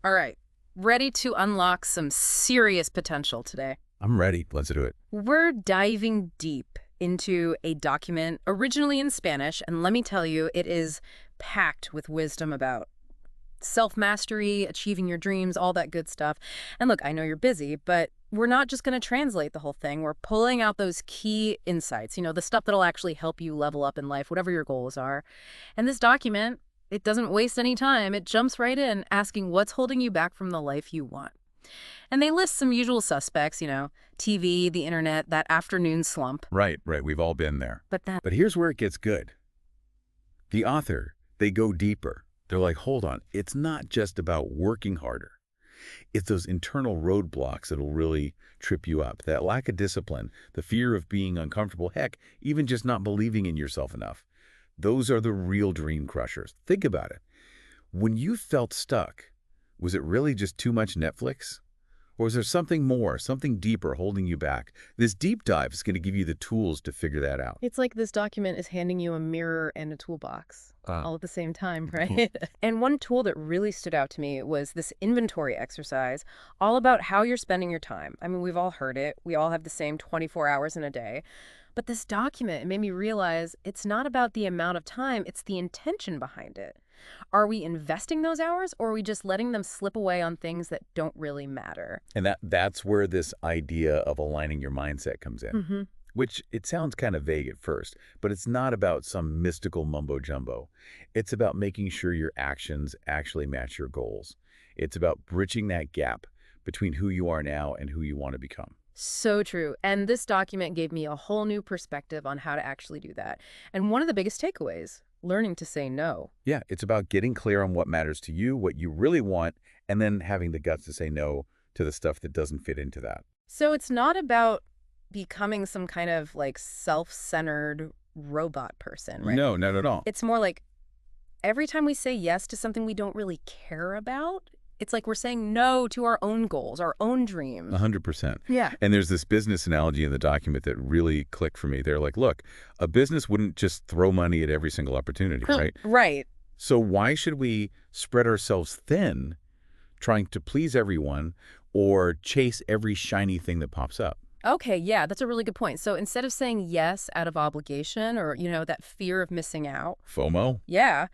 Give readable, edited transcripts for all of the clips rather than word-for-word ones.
All right. Ready to unlock some serious potential today. I'm ready. Let's do it. We're diving deep into a document originally in Spanish, and let me tell you, it is packed with wisdom about self-mastery, achieving your dreams, all that good stuff. And look, I know you're busy, but we're not just going to translate the whole thing. We're pulling out those key insights, the stuff that'll actually help you level up in life, whatever your goals are. And this document, it doesn't waste any time. It jumps right in, asking what's holding you back from the life you want. And they list some usual suspects, TV, the internet, that afternoon slump. Right. We've all been there. But But here's where it gets good. The author, they go deeper. They're like, hold on, it's not just about working harder. It's those internal roadblocks that'll really trip you up. That lack of discipline, the fear of being uncomfortable, heck, even just not believing in yourself enough. Those are the real dream crushers. Think about it. When you felt stuck, was it really just too much Netflix? Or is there something more, something deeper holding you back? This deep dive is going to give you the tools to figure that out. it's like this document is handing you a mirror and a toolbox all at the same time, right? And one tool that really stood out to me was this inventory exercise, all about how you're spending your time. I mean, we've all heard it. We all have the same 24 hours in a day. But this document, it made me realize it's not about the amount of time, it's the intention behind it. Are we investing those hours, or are we just letting them slip away on things that don't really matter? And that's where this idea of aligning your mindset comes in. Which it sounds kind of vague at first, but it's not about some mystical mumbo-jumbo. It's about making sure your actions actually match your goals. It's about bridging that gap between who you are now and who you want to become. So true. And this document gave me a whole new perspective on how to actually do that. And one of the biggest takeaways, learning to say no. Yeah, it's about getting clear on what matters to you, what you really want, and then having the guts to say no to the stuff that doesn't fit into that. So it's not about becoming some kind of like self-centered robot person, right? No, not at all. It's more like every time we say yes to something we don't really care about, it's like we're saying no to our own goals, our own dreams. 100%. Yeah. And there's this business analogy in the document that really clicked for me. They're like, look, a business wouldn't just throw money at every single opportunity, right? Right. So why should we spread ourselves thin trying to please everyone or chase every shiny thing that pops up? Okay, yeah, that's a really good point. So instead of saying yes out of obligation or, that fear of missing out, FOMO? yeah,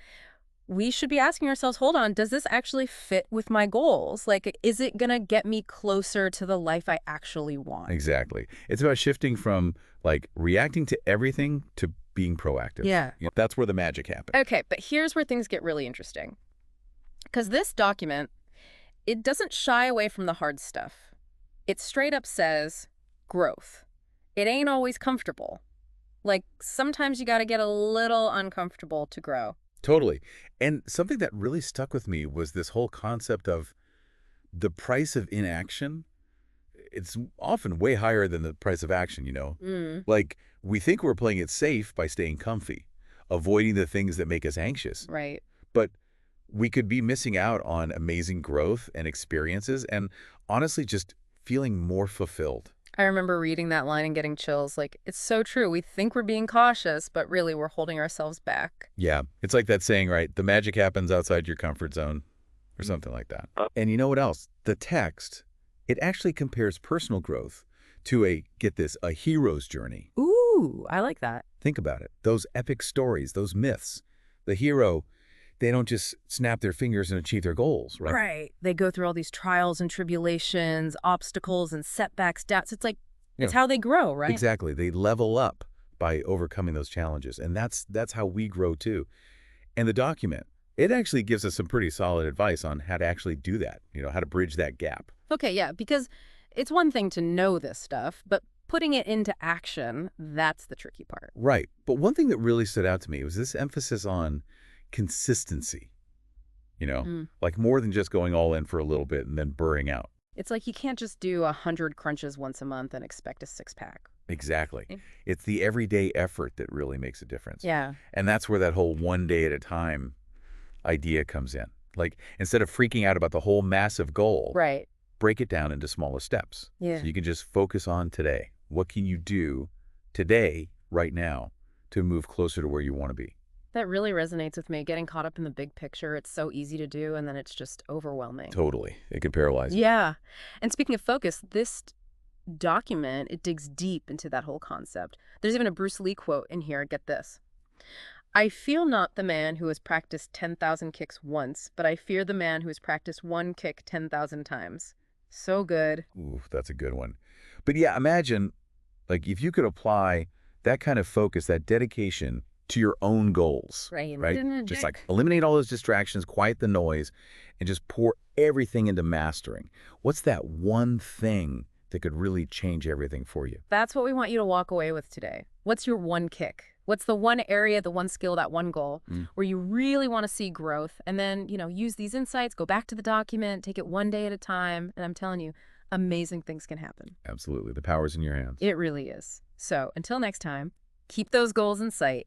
we should be asking ourselves, hold on, does this actually fit with my goals? Like, is it going to get me closer to the life I actually want? Exactly. It's about shifting from like reacting to everything to being proactive. Yeah. That's where the magic happens. Okay, but here's where things get really interesting. Because this document, it doesn't shy away from the hard stuff. It straight up says growth. It ain't always comfortable. Like, sometimes you got to get a little uncomfortable to grow. Totally. And something that really stuck with me was this whole concept of the price of inaction. It's often way higher than the price of action, Like, we think we're playing it safe by staying comfy, avoiding the things that make us anxious. Right. But we could be missing out on amazing growth and experiences and honestly just feeling more fulfilled. I remember reading that line and getting chills. Like, it's so true. We think we're being cautious, but really we're holding ourselves back. Yeah, it's like that saying, right? The magic happens outside your comfort zone or something like that. And you know what else? The text, it actually compares personal growth to get this, a hero's journey. Ooh, I like that. Think about it. Those epic stories, those myths. The hero, they don't just snap their fingers and achieve their goals, right? Right. They go through all these trials and tribulations, obstacles and setbacks, doubts. It's like, it's how they grow, right? Exactly. They level up by overcoming those challenges. And that's how we grow too. And the document, it actually gives us some pretty solid advice on how to actually do that, how to bridge that gap. Okay, yeah, because it's one thing to know this stuff, but putting it into action, that's the tricky part. Right. But one thing that really stood out to me was this emphasis on consistency, like more than just going all in for a little bit and then burring out. It's like you can't just do 100 crunches once a month and expect a six-pack. Exactly. It's the everyday effort that really makes a difference. Yeah. And that's where that whole one day at a time idea comes in. Like, instead of freaking out about the whole massive goal, Right. break it down into smaller steps. Yeah. So you can just focus on today. What can you do today, right now, to move closer to where you want to be? That really resonates with me. Getting caught up in the big picture, it's so easy to do, and then it's just overwhelming. Totally. It can paralyze you. Yeah. And speaking of focus, this document, it digs deep into that whole concept. There's even a Bruce Lee quote in here. Get this. I feel not the man who has practiced 10,000 kicks once, but I fear the man who has practiced one kick 10,000 times. So good. Ooh, that's a good one. But yeah, imagine, like, if you could apply that kind of focus, that dedication to your own goals, Right. right? Just like eliminate all those distractions, quiet the noise, and just pour everything into mastering. What's that one thing that could really change everything for you? That's what we want you to walk away with today. What's your one kick? What's the one area, the one skill, that one goal where you really want to see growth? And then, use these insights, go back to the document, take it one day at a time. And I'm telling you, amazing things can happen. Absolutely. The power's in your hands. It really is. So until next time, keep those goals in sight